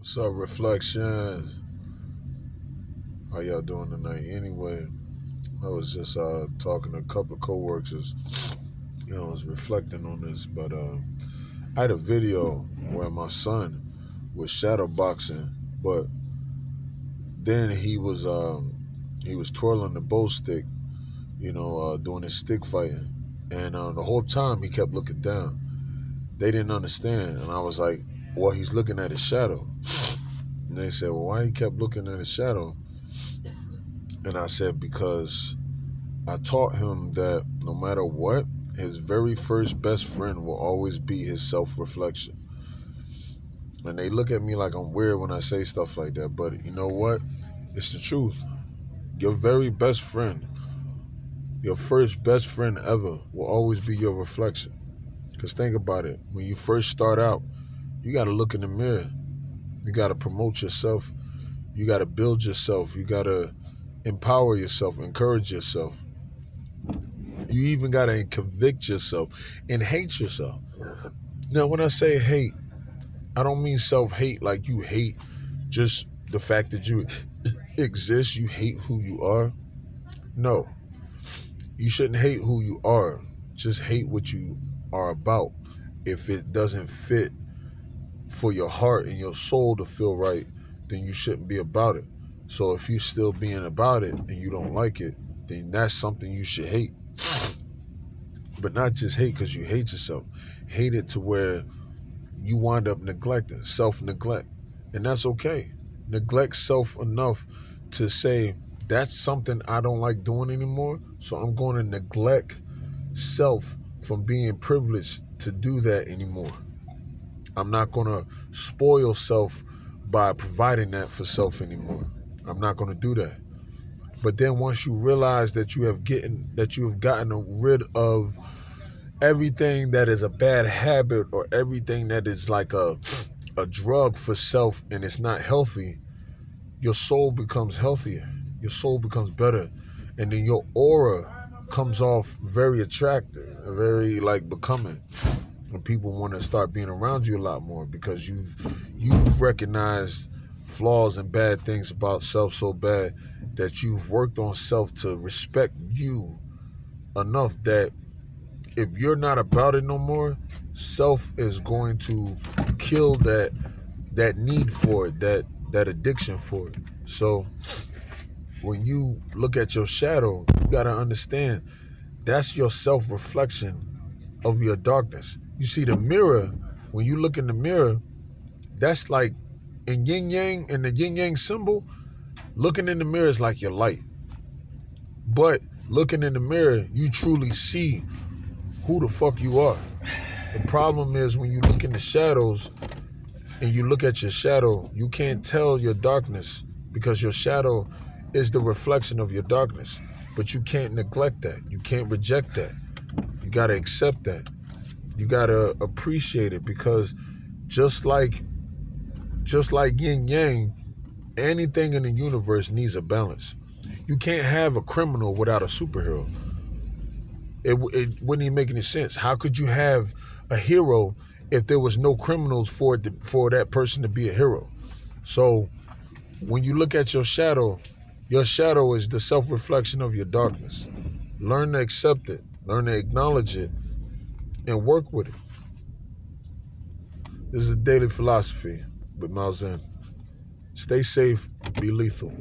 So reflections. How y'all doing tonight? Anyway, I was just talking to a couple of coworkers. I was reflecting on this, but I had a video where my son was shadow boxing, but then he was twirling the bow stick, doing his stick fighting, and the whole time he kept looking down. They didn't understand, and I was like, "Well, he's looking at his shadow." And they said, "Well, why he kept looking at his shadow?" And I said, "Because I taught him that no matter what, his very first best friend will always be his self-reflection." And they look at me like I'm weird when I say stuff like that, but you know what? It's the truth. Your very best friend, your first best friend ever, will always be your reflection. Because think about it. When you first start out, you got to look in the mirror. You got to promote yourself. You got to build yourself. You got to empower yourself, encourage yourself. You even got to convict yourself and hate yourself. Now, when I say hate, I don't mean self-hate like you hate just the fact that you exist. You hate who you are. No, you shouldn't hate who you are. Just hate what you are about. If it doesn't fit for your heart and your soul to feel right, then you shouldn't be about it. So if you're still being about it and you don't like it, then that's something you should hate. But not just hate because you hate yourself. Hate it to where you wind up neglecting, self-neglect. And that's okay. Neglect self enough to say, that's something I don't like doing anymore, so I'm going to neglect self from being privileged to do that anymore. I'm not going to spoil self by providing that for self anymore. I'm not going to do that. But then once you realize that you have gotten rid of everything that is a bad habit or everything that is like a drug for self and it's not healthy, your soul becomes healthier. Your soul becomes better. And then your aura comes off very attractive, very like becoming. And people want to start being around you a lot more because you've recognized flaws and bad things about self so bad that you've worked on self to respect you enough that if you're not about it no more, self is going to kill that need for it, that addiction for it. So when you look at your shadow, you got to understand that's your self-reflection of your darkness. You see the mirror, when you look in the mirror, that's like in yin yang, in the yin yang symbol, looking in the mirror is like your light. But looking in the mirror, you truly see who the fuck you are. The problem is when you look in the shadows and you look at your shadow, you can't tell your darkness because your shadow is the reflection of your darkness. But you can't neglect that. You can't reject that. You got to accept that. You got to appreciate it because just like yin yang, anything in the universe needs a balance. You can't have a criminal without a superhero. It wouldn't even make any sense. How could you have a hero if there was no criminals for that person to be a hero? So when you look at your shadow is the self-reflection of your darkness. Learn to accept it. Learn to acknowledge it and work with it. This is Daily Philosophy with Mao Zen. Stay safe, be lethal.